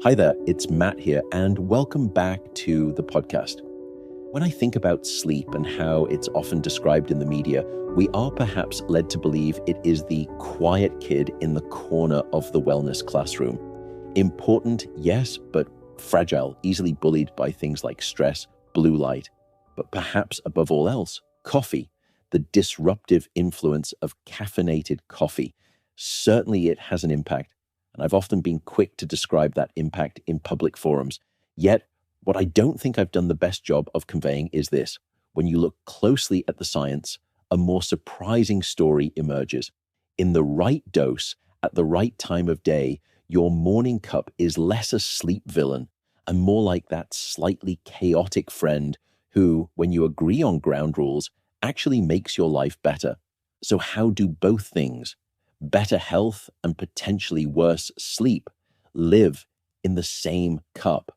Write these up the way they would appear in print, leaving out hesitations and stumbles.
Hi there, it's Matt here, and welcome back to the podcast. When I think about sleep and how it's often described in the media, we are perhaps led to believe it is the quiet kid in the corner of the wellness classroom. Important, yes, but fragile, easily bullied by things like stress, blue light, but perhaps above all else, coffee, the disruptive influence of caffeinated coffee. Certainly it has an impact. And I've often been quick to describe that impact in public forums. Yet, what I don't think I've done the best job of conveying is this. When you look closely at the science, a more surprising story emerges. In the right dose, at the right time of day, your morning cup is less a sleep villain and more like that slightly chaotic friend who, when you agree on ground rules, actually makes your life better. So how do both things, better health and potentially worse sleep, live in the same cup?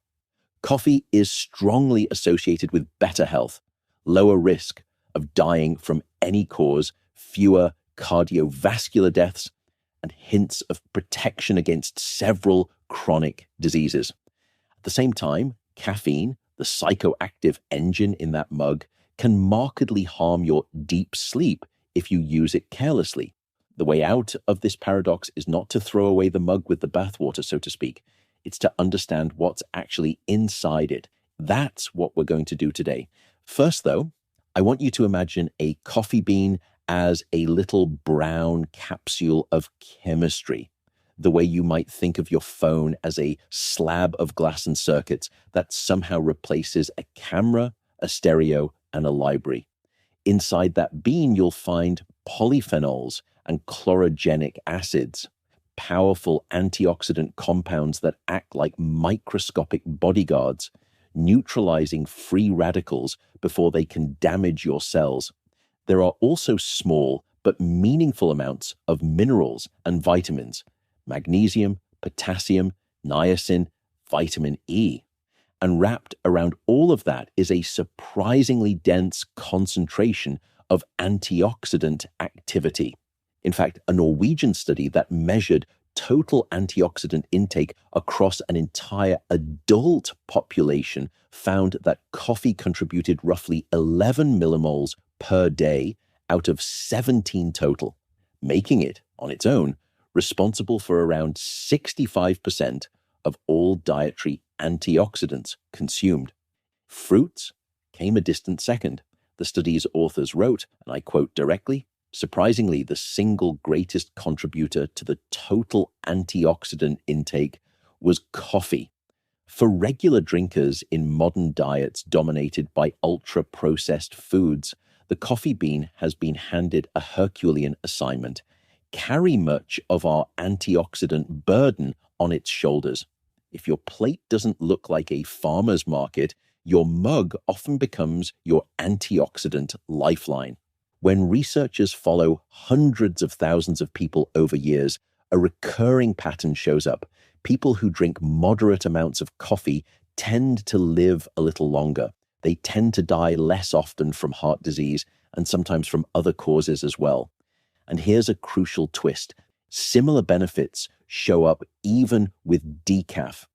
Coffee is strongly associated with better health, lower risk of dying from any cause, fewer cardiovascular deaths, and hints of protection against several chronic diseases. At the same time, caffeine, the psychoactive engine in that mug, can markedly harm your deep sleep if you use it carelessly. The way out of this paradox is not to throw away the mug with the bathwater, so to speak. It's to understand what's actually inside it. That's what we're going to do today. First, though, I want you to imagine a coffee bean as a little brown capsule of chemistry, the way you might think of your phone as a slab of glass and circuits that somehow replaces a camera, a stereo, and a library. Inside that bean, you'll find polyphenols and chlorogenic acids, powerful antioxidant compounds that act like microscopic bodyguards, neutralizing free radicals before they can damage your cells. There are also small but meaningful amounts of minerals and vitamins, magnesium, potassium, niacin, vitamin E. And wrapped around all of that is a surprisingly dense concentration of antioxidant activity. In fact, a Norwegian study that measured total antioxidant intake across an entire adult population found that coffee contributed roughly 11 millimoles per day out of 17 total, making it, on its own, responsible for around 65% of all dietary antioxidants consumed. Fruits came a distant second. The study's authors wrote, and I quote directly, "Surprisingly, the single greatest contributor to the total antioxidant intake was coffee." For regular drinkers in modern diets dominated by ultra-processed foods, the coffee bean has been handed a Herculean assignment: carry much of our antioxidant burden on its shoulders. If your plate doesn't look like a farmer's market, your mug often becomes your antioxidant lifeline. When researchers follow hundreds of thousands of people over years, a recurring pattern shows up. People who drink moderate amounts of coffee tend to live a little longer. They tend to die less often from heart disease and sometimes from other causes as well. And here's a crucial twist. Similar benefits show up even with decaf.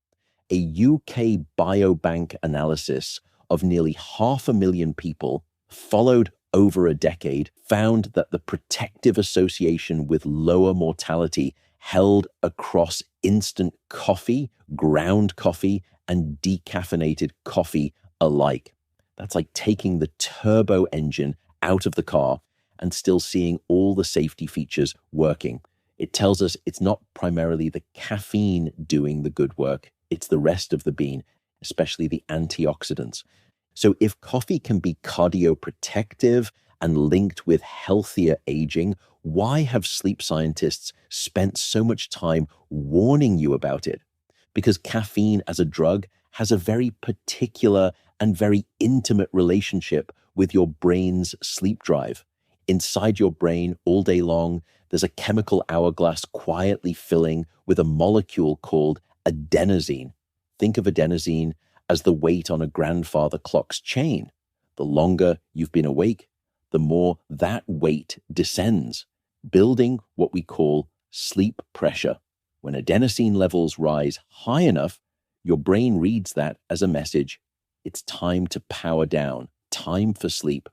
A UK biobank analysis of nearly 500,000 people, followed over a decade, found that the protective association with lower mortality held across instant coffee, ground coffee, and decaffeinated coffee alike. That's like taking the turbo engine out of the car and still seeing all the safety features working. It tells us it's not primarily the caffeine doing the good work, it's the rest of the bean, especially the antioxidants. So if coffee can be cardioprotective and linked with healthier aging, why have sleep scientists spent so much time warning you about it? Because caffeine as a drug has a very particular and very intimate relationship with your brain's sleep drive. Inside your brain all day long, there's a chemical hourglass quietly filling with a molecule called adenosine. Think of adenosine as the weight on a grandfather clock's chain. The longer you've been awake, the more that weight descends, building what we call sleep pressure. When adenosine levels rise high enough, Your brain reads that as a message. It's time to power down, time for sleep.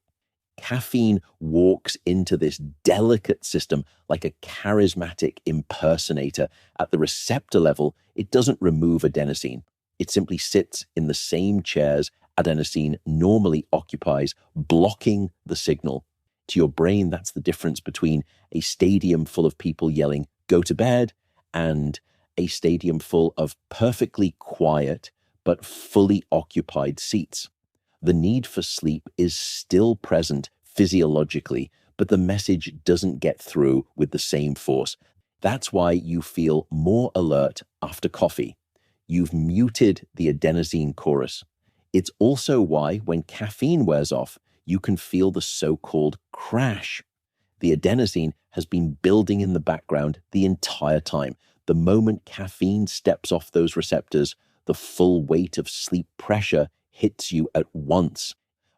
Caffeine walks into this delicate system like a charismatic impersonator. At the receptor level, it doesn't remove adenosine. It simply sits in the same chairs adenosine normally occupies, blocking the signal. To your brain, that's the difference between a stadium full of people yelling, "Go to bed," and a stadium full of perfectly quiet but fully occupied seats. The need for sleep is still present physiologically, but the message doesn't get through with the same force. That's why you feel more alert after coffee. You've muted the adenosine chorus. It's also why, when caffeine wears off, you can feel the so-called crash. The adenosine has been building in the background the entire time. The moment caffeine steps off those receptors, the full weight of sleep pressure hits you at once.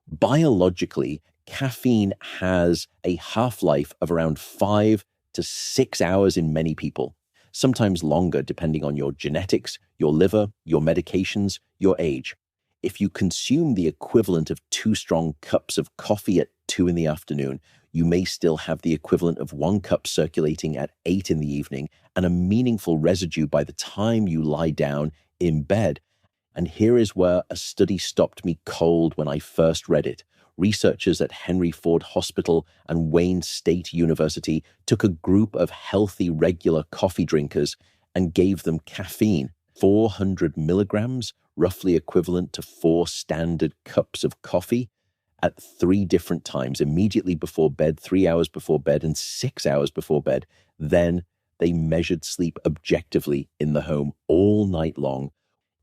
Biologically, caffeine has a half-life of around 5 to 6 hours in many people, sometimes longer depending on your genetics, your liver, your medications, your age. If you consume the equivalent of 2 strong cups of coffee at 2 in the afternoon, you may still have the equivalent of 1 cup circulating at 8 in the evening and a meaningful residue by the time you lie down in bed. And here is where a study stopped me cold when I first read it. Researchers at Henry Ford Hospital and Wayne State University took a group of healthy, regular coffee drinkers and gave them caffeine, 400 milligrams, roughly equivalent to 4 standard cups of coffee, at 3 different times, immediately before bed, 3 hours before bed, and 6 hours before bed. Then they measured sleep objectively in the home all night long.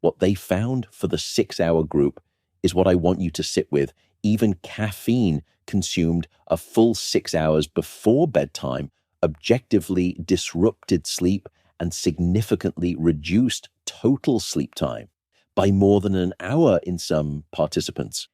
What they found for the 6-hour group is what I want you to sit with. Even caffeine consumed a full 6 hours before bedtime objectively disrupted sleep and significantly reduced total sleep time by more than an hour in some participants.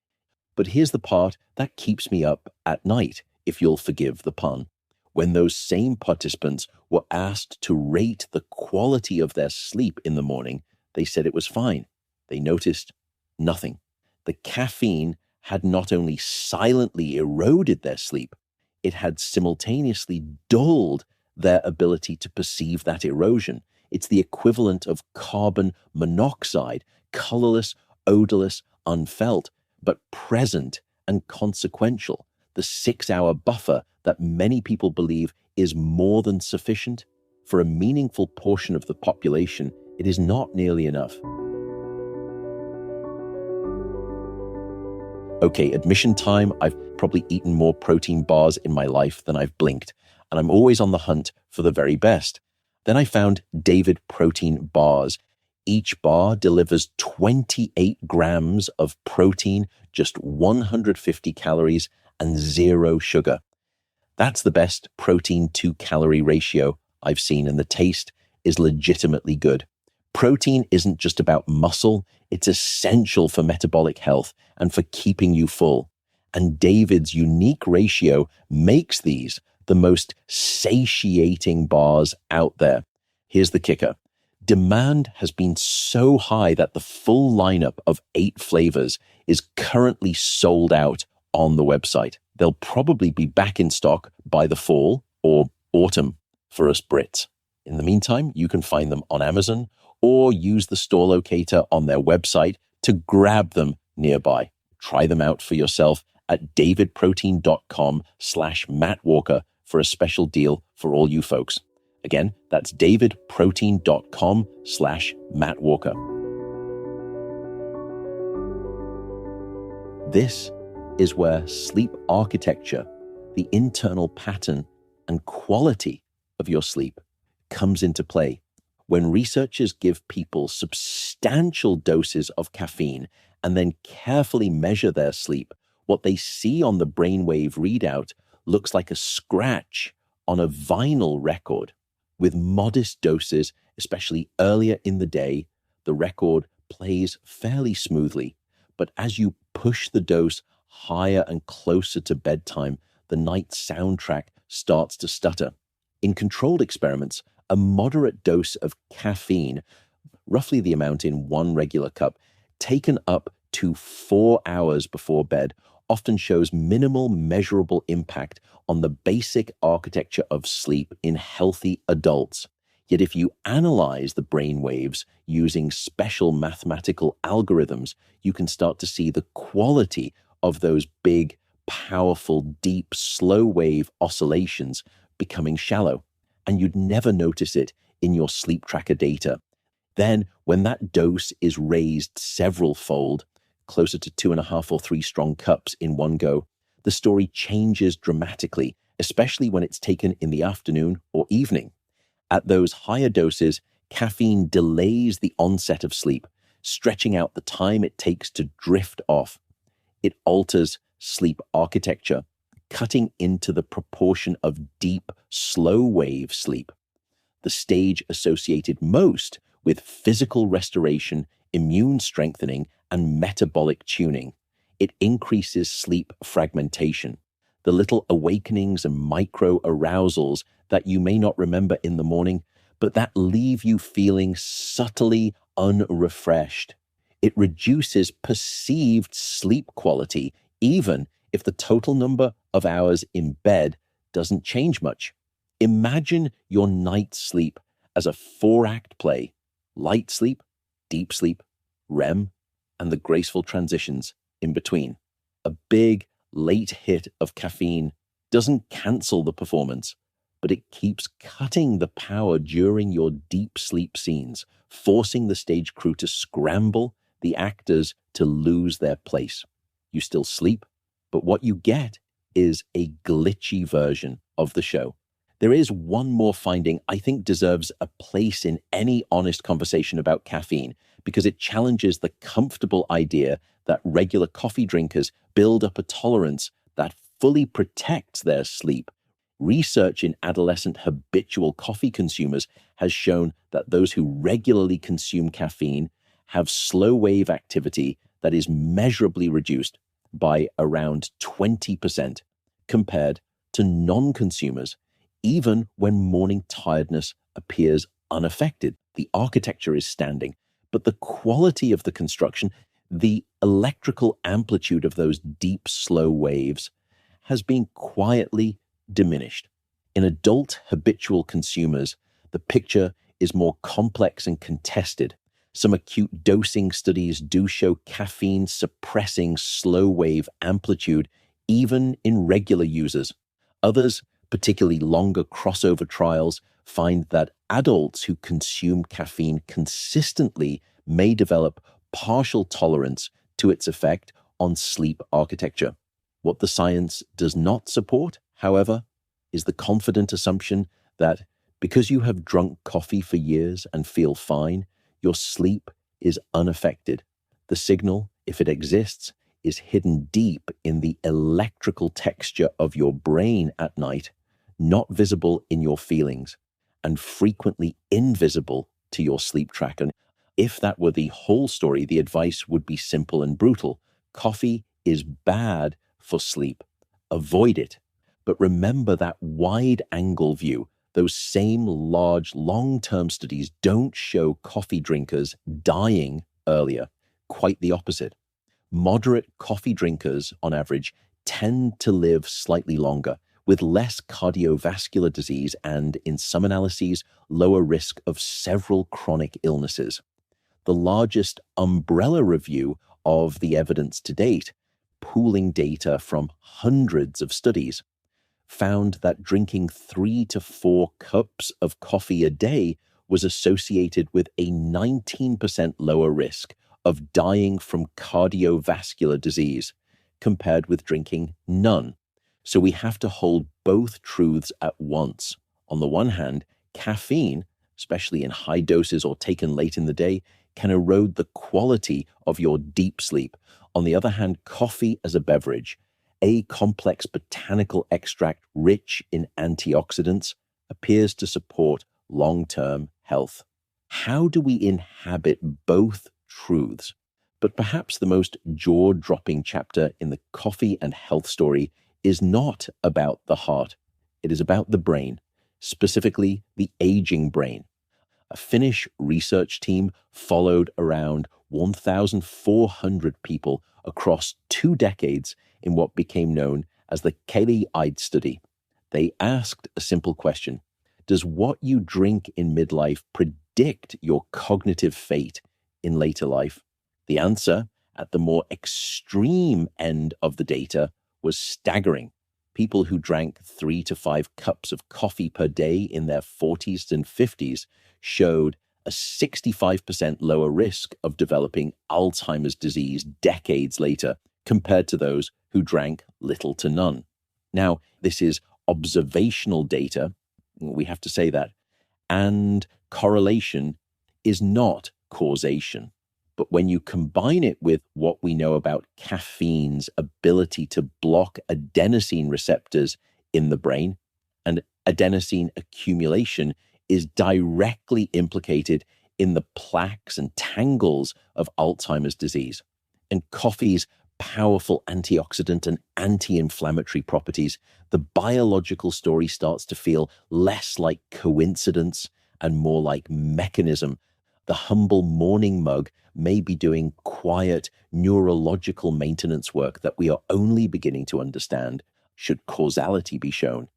But here's the part that keeps me up at night, if you'll forgive the pun. When those same participants were asked to rate the quality of their sleep in the morning, they said it was fine. They noticed nothing. The caffeine had not only silently eroded their sleep, it had simultaneously dulled their ability to perceive that erosion. It's the equivalent of carbon monoxide, colorless, odorless, unfelt, but present and consequential. The 6-hour buffer that many people believe is more than sufficient. For a meaningful portion of the population, it is not nearly enough. Okay, admission time. I've probably eaten more protein bars in my life than I've blinked, and I'm always on the hunt for the very best. Then I found David protein bars. Each bar delivers 28 grams of protein, just 150 calories, and 0 sugar. That's the best protein to calorie ratio I've seen, and the taste is legitimately good. Protein isn't just about muscle, it's essential for metabolic health and for keeping you full. And David's unique ratio makes these the most satiating bars out there. Here's the kicker. Demand has been so high that the full lineup of 8 flavors is currently sold out on the website. They'll probably be back in stock by the fall or autumn for us Brits. In the meantime, you can find them on Amazon or use the store locator on their website to grab them nearby. Try them out for yourself at davidprotein.com/mattwalker for a special deal for all you folks. Again, that's davidprotein.com/mattwalker. This is where sleep architecture, the internal pattern and quality of your sleep, comes into play. When researchers give people substantial doses of caffeine and then carefully measure their sleep, what they see on the brainwave readout looks like a scratch on a vinyl record. With modest doses, especially earlier in the day, the record plays fairly smoothly. But as you push the dose higher and closer to bedtime, the night soundtrack starts to stutter. In controlled experiments, a moderate dose of caffeine roughly the amount in one regular cup, taken up to 4 hours before bed, often shows minimal measurable impact on the basic architecture of sleep in healthy adults. Yet if you analyze the brain waves using special mathematical algorithms, you can start to see the quality of those big, powerful, deep, slow wave oscillations becoming shallow. And you'd never notice it in your sleep tracker data. Then, when that dose is raised several fold, closer to 2.5 or 3 strong cups in one go, the story changes dramatically, especially when it's taken in the afternoon or evening. At those higher doses, caffeine delays the onset of sleep, stretching out the time it takes to drift off. It alters sleep architecture, cutting into the proportion of deep, slow wave sleep, the stage associated most with physical restoration, immune strengthening, and metabolic tuning. It increases sleep fragmentation, the little awakenings and micro arousals that you may not remember in the morning, but that leave you feeling subtly unrefreshed. It reduces perceived sleep quality, even if the total number of hours in bed doesn't change much. Imagine your night sleep as a 4-act play: light sleep, deep sleep, REM, and the graceful transitions in between. A big, late hit of caffeine doesn't cancel the performance, but it keeps cutting the power during your deep sleep scenes, forcing the stage crew to scramble, the actors to lose their place. You still sleep, but what you get is a glitchy version of the show. There is one more finding I think deserves a place in any honest conversation about caffeine, because it challenges the comfortable idea that regular coffee drinkers build up a tolerance that fully protects their sleep. Research in adolescent habitual coffee consumers has shown that those who regularly consume caffeine have slow wave activity that is measurably reduced by around 20% compared to non-consumers, even when morning tiredness appears unaffected. The architecture is standing, but the quality of the construction, the electrical amplitude of those deep, slow waves, has been quietly diminished. In adult habitual consumers, the picture is more complex and contested. Some acute dosing studies do show caffeine suppressing slow wave amplitude even in regular users. Others, particularly longer crossover trials, find that adults who consume caffeine consistently may develop partial tolerance to its effect on sleep architecture. What the science does not support, however, is the confident assumption that because you have drunk coffee for years and feel fine, your sleep is unaffected. The signal, if it exists, is hidden deep in the electrical texture of your brain at night, not visible in your feelings, and frequently invisible to your sleep tracker. If that were the whole story, the advice would be simple and brutal. Coffee is bad for sleep. Avoid it. But remember that wide-angle view. Those same large, long-term studies don't show coffee drinkers dying earlier. Quite the opposite. Moderate coffee drinkers, on average, tend to live slightly longer, with less cardiovascular disease and, in some analyses, lower risk of several chronic illnesses. The largest umbrella review of the evidence to date, pooling data from hundreds of studies, found that drinking 3 to 4 cups of coffee a day was associated with a 19% lower risk of dying from cardiovascular disease compared with drinking none. So we have to hold both truths at once. On the one hand, caffeine, especially in high doses or taken late in the day, can erode the quality of your deep sleep. On the other hand, coffee as a beverage, a complex botanical extract rich in antioxidants, appears to support long-term health. How do we inhabit both truths? But perhaps the most jaw-dropping chapter in the coffee and health story is not about the heart. It is about the brain, specifically the aging brain. A Finnish research team followed around 1,400 people across 2 decades in what became known as the Caffeine study. They asked a simple question: does what you drink in midlife predict your cognitive fate in later life? The answer, at the more extreme end of the data, was staggering. People who drank 3 to 5 cups of coffee per day in their 40s and 50s showed a 65% lower risk of developing Alzheimer's disease decades later compared to those who drank little to none. Now, this is observational data, we have to say that, and correlation is not causation. But when you combine it with what we know about caffeine's ability to block adenosine receptors in the brain, and adenosine accumulation is directly implicated in the plaques and tangles of Alzheimer's disease, and coffee's powerful antioxidant and anti-inflammatory properties, the biological story starts to feel less like coincidence and more like mechanism. The humble morning mug may be doing quiet neurological maintenance work that we are only beginning to understand, should causality be shown.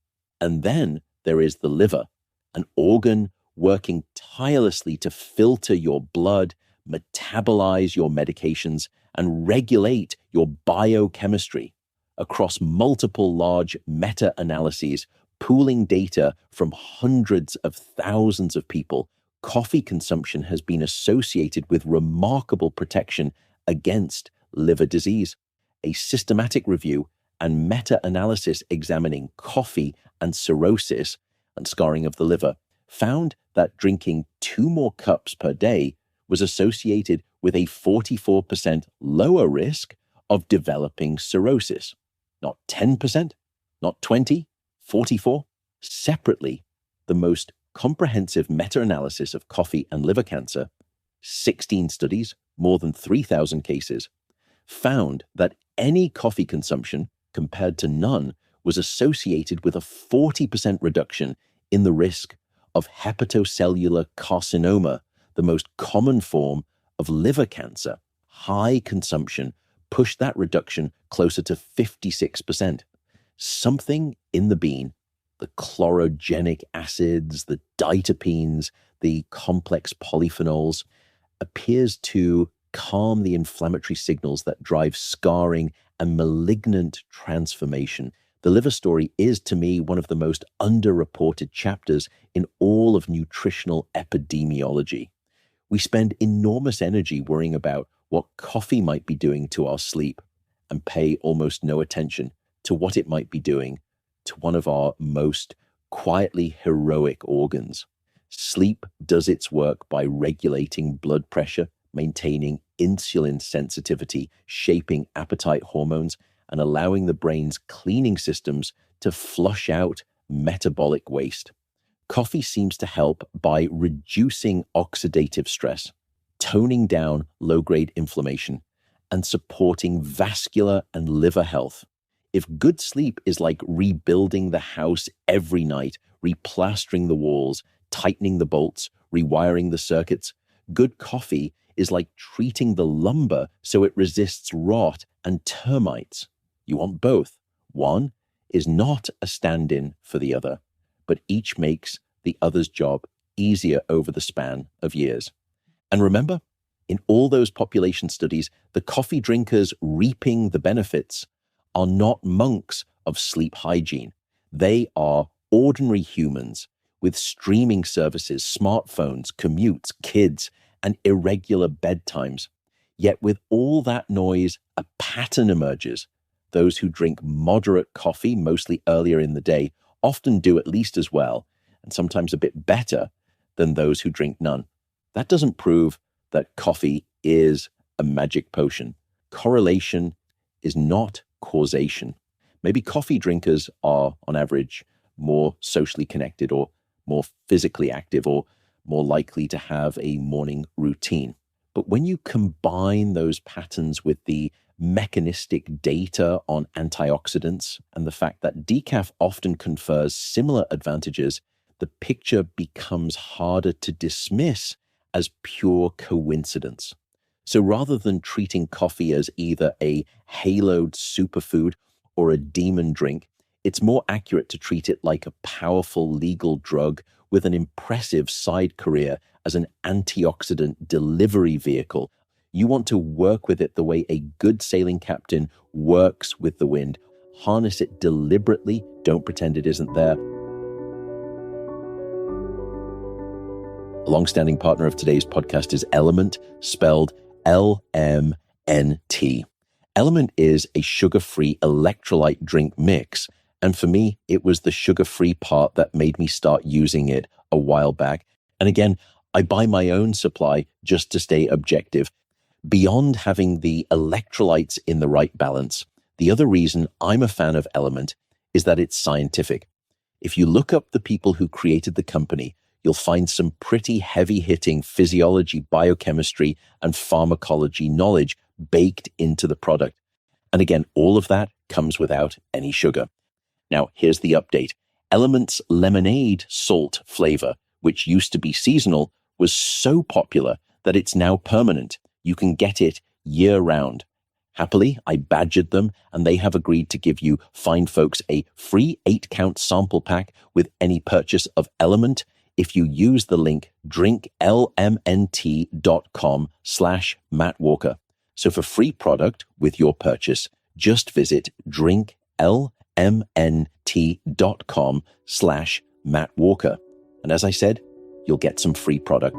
And then there is the liver, an organ working tirelessly to filter your blood, metabolize your medications, and regulate your biochemistry. Across multiple large meta-analyses, pooling data from hundreds of thousands of people, coffee consumption has been associated with remarkable protection against liver disease. A systematic review and meta-analysis examining coffee and cirrhosis and scarring of the liver found that drinking 2 more cups per day was associated with a 44% lower risk of developing cirrhosis. Not 10%, not 20, 44. Separately, the most comprehensive meta-analysis of coffee and liver cancer, 16 studies, more than 3,000 cases, found that any coffee consumption compared to none was associated with a 40% reduction in the risk of hepatocellular carcinoma, the most common form of liver cancer. High consumption pushed that reduction closer to 56%. Something in the bean, the chlorogenic acids, the diterpenes, the complex polyphenols, appears to calm the inflammatory signals that drive scarring and malignant transformation. The liver story is, to me, one of the most underreported chapters in all of nutritional epidemiology. We spend enormous energy worrying about what coffee might be doing to our sleep and pay almost no attention to what it might be doing to one of our most quietly heroic organs. Sleep does its work by regulating blood pressure, maintaining insulin sensitivity, shaping appetite hormones, and allowing the brain's cleaning systems to flush out metabolic waste. Coffee seems to help by reducing oxidative stress, toning down low-grade inflammation, and supporting vascular and liver health. If good sleep is like rebuilding the house every night, replastering the walls, tightening the bolts, rewiring the circuits, good coffee is like treating the lumber so it resists rot and termites. You want both. One is not a stand-in for the other, but each makes the other's job easier over the span of years. And remember, in all those population studies, the coffee drinkers reaping the benefits are not monks of sleep hygiene. They are ordinary humans with streaming services, smartphones, commutes, kids, and irregular bedtimes. Yet with all that noise, a pattern emerges. Those who drink moderate coffee, mostly earlier in the day, often do at least as well, and sometimes a bit better, than those who drink none. That doesn't prove that coffee is a magic potion. Correlation is not causation. Maybe coffee drinkers are, on average, more socially connected or more physically active or more likely to have a morning routine. But when you combine those patterns with the mechanistic data on antioxidants and the fact that decaf often confers similar advantages, the picture becomes harder to dismiss as pure coincidence. So rather than treating coffee as either a haloed superfood or a demon drink, it's more accurate to treat it like a powerful legal drug with an impressive side career as an antioxidant delivery vehicle. You want to work with it the way a good sailing captain works with the wind. Harness it deliberately. Don't pretend it isn't there. A long-standing partner of today's podcast is Element, spelled L-M-N-T. Element is a sugar-free electrolyte drink mix, and for me, it was the sugar-free part that made me start using it a while back. And again, I buy my own supply just to stay objective. Beyond having the electrolytes in the right balance, the other reason I'm a fan of Element is that it's scientific. If you look up the people who created the company, you'll find some pretty heavy-hitting physiology, biochemistry, and pharmacology knowledge baked into the product. And again, all of that comes without any sugar. Now, here's the update. Element's lemonade salt flavor, which used to be seasonal, was so popular that it's now permanent. You can get it year-round. Happily, I badgered them, and they have agreed to give you fine folks a free 8-count sample pack with any purchase of Element if you use the link drinklmnt.com/Matt Walker. So for free product with your purchase, just visit drinklmnt.com/Matt Walker. And as I said, you'll get some free product.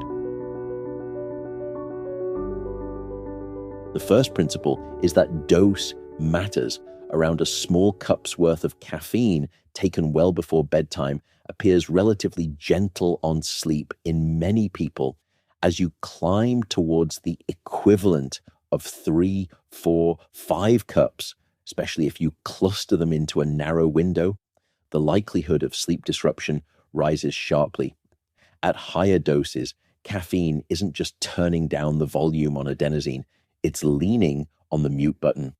The first principle is that dose matters. Around a small cup's worth of caffeine taken well before bedtime appears relatively gentle on sleep in many people. As you climb towards the equivalent of 3, 4, 5 cups, especially if you cluster them into a narrow window, the likelihood of sleep disruption rises sharply. At higher doses, caffeine isn't just turning down the volume on adenosine, it's leaning on the mute button.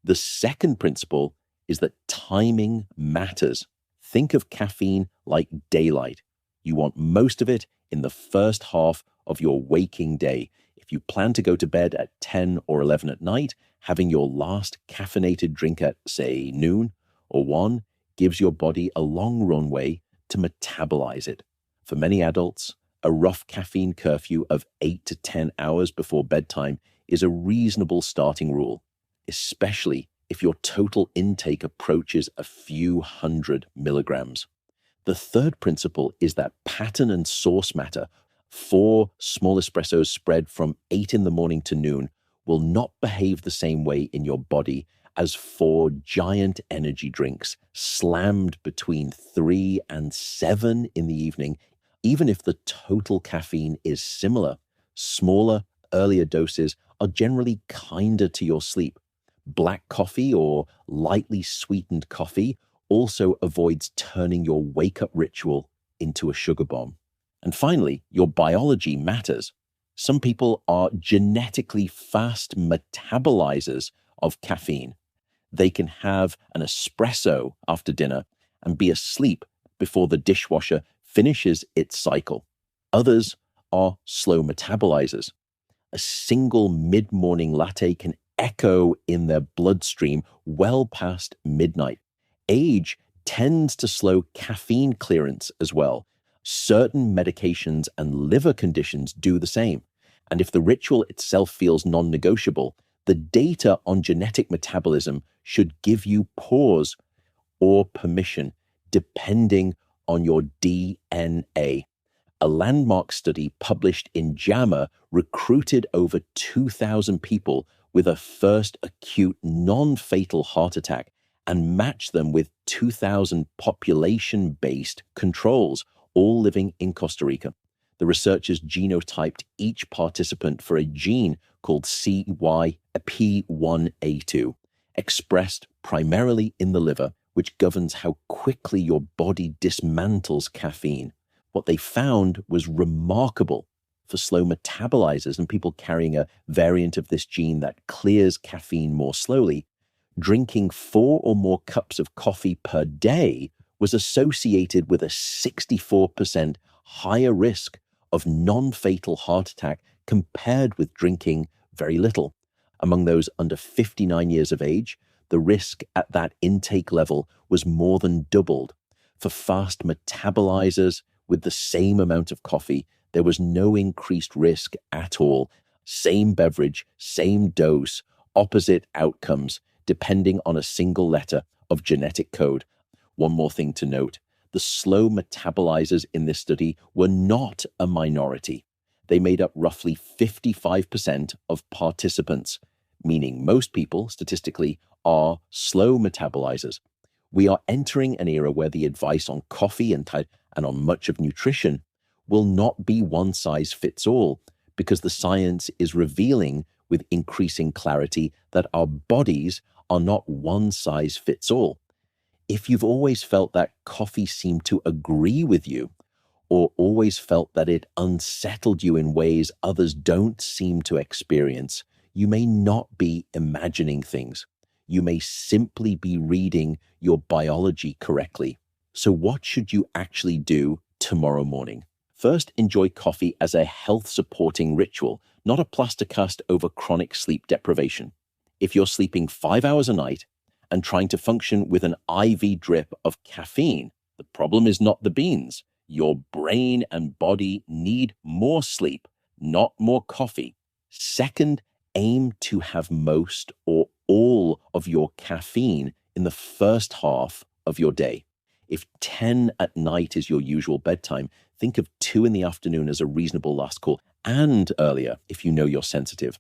The second principle is that timing matters. Think of caffeine like daylight. You want most of it in the first half of your waking day. If you plan to go to bed at 10 or 11 at night, having your last caffeinated drink at, say, noon or 1 gives your body a long runway to metabolize it. For many adults, a rough caffeine curfew of 8 to 10 hours before bedtime is a reasonable starting rule, especially if your total intake approaches a few hundred milligrams. The third principle is that pattern and source matter. 4 small espressos spread from 8 in the morning to noon will not behave the same way in your body as 4 giant energy drinks slammed between 3 and 7 in the evening. Even if the total caffeine is similar, smaller, earlier doses are generally kinder to your sleep. Black coffee or lightly sweetened coffee also avoids turning your wake-up ritual into a sugar bomb. And finally, your biology matters. Some people are genetically fast metabolizers of caffeine. They can have an espresso after dinner and be asleep before the dishwasher finishes its cycle. Others are slow metabolizers. A single mid-morning latte can echo in their bloodstream well past midnight. Age tends to slow caffeine clearance as well. Certain medications and liver conditions do the same. And if the ritual itself feels non-negotiable, the data on genetic metabolism should give you pause or permission, depending on your DNA. A landmark study published in JAMA recruited over 2,000 people with a first acute non-fatal heart attack and matched them with 2,000 population-based controls, all living in Costa Rica. The researchers genotyped each participant for a gene called CYP1A2, expressed primarily in the liver, which governs how quickly your body dismantles caffeine. What they found was remarkable for slow metabolizers and people carrying a variant of this gene that clears caffeine more slowly. Drinking 4 or more cups of coffee per day was associated with a 64% higher risk of non-fatal heart attack compared with drinking very little. Among those under 59 years of age, the risk at that intake level was more than doubled. For fast metabolizers with the same amount of coffee, there was no increased risk at all. Same beverage, same dose, opposite outcomes, depending on a single letter of genetic code. One more thing to note, the slow metabolizers in this study were not a minority. They made up roughly 55% of participants, meaning most people, statistically, are slow metabolizers. We are entering an era where the advice on coffee and on much of nutrition will not be one size fits all, because the science is revealing with increasing clarity that our bodies are not one size fits all. If you've always felt that coffee seemed to agree with you, or always felt that it unsettled you in ways others don't seem to experience, you may not be imagining things. You may simply be reading your biology correctly. So what should you actually do tomorrow morning? First, enjoy coffee as a health-supporting ritual, not a plaster cast over chronic sleep deprivation. If you're sleeping 5 hours a night and trying to function with an IV drip of caffeine, the problem is not the beans. Your brain and body need more sleep, not more coffee. Second, aim to have most or all of your caffeine in the first half of your day. If 10 at night is your usual bedtime, think of 2 in the afternoon as a reasonable last call, and earlier if you know you're sensitive.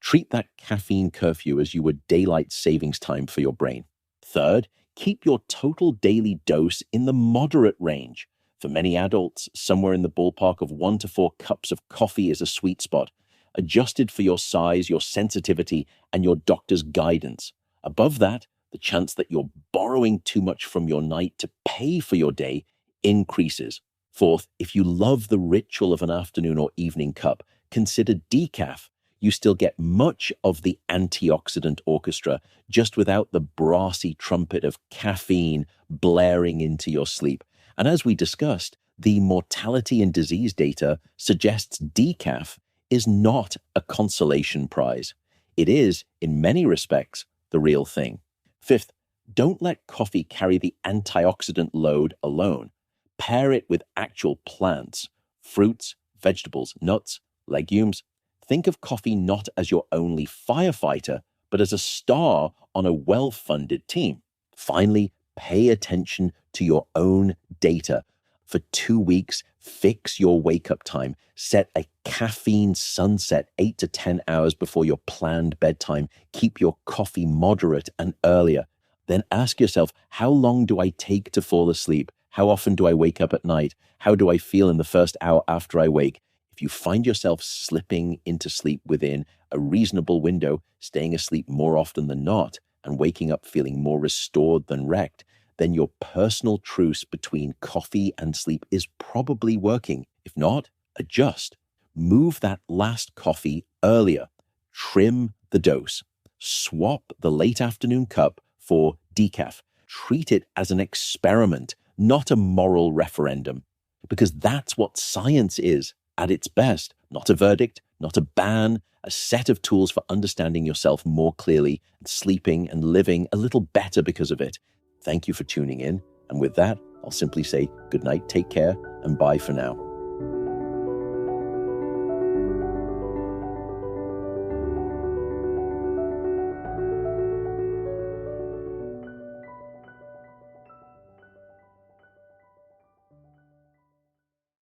Treat that caffeine curfew as you would daylight savings time for your brain. Third, keep your total daily dose in the moderate range. For many adults, somewhere in the ballpark of 1 to 4 cups of coffee is a sweet spot, adjusted for your size, your sensitivity, and your doctor's guidance. Above that, the chance that you're borrowing too much from your night to pay for your day increases. Fourth, if you love the ritual of an afternoon or evening cup, consider decaf. You still get much of the antioxidant orchestra, just without the brassy trumpet of caffeine blaring into your sleep. And as we discussed, the mortality and disease data suggests decaf is not a consolation prize. It is, in many respects, the real thing. Fifth, don't let coffee carry the antioxidant load alone. Pair it with actual plants, fruits, vegetables, nuts, legumes. Think of coffee not as your only firefighter, but as a star on a well-funded team. Finally, pay attention to your own data. For 2 weeks, fix your wake-up time. Set a caffeine sunset 8 to 10 hours before your planned bedtime. Keep your coffee moderate and earlier. Then ask yourself, how long do I take to fall asleep? How often do I wake up at night? How do I feel in the first hour after I wake? If you find yourself slipping into sleep within a reasonable window, staying asleep more often than not, and waking up feeling more restored than wrecked, then your personal truce between coffee and sleep is probably working. If not, adjust. Move that last coffee earlier. Trim the dose. Swap the late afternoon cup for decaf. Treat it as an experiment, not a moral referendum, because that's what science is at its best. Not a verdict, not a ban, a set of tools for understanding yourself more clearly and sleeping and living a little better because of it. Thank you for tuning in. And with that, I'll simply say good night, take care, and bye for now.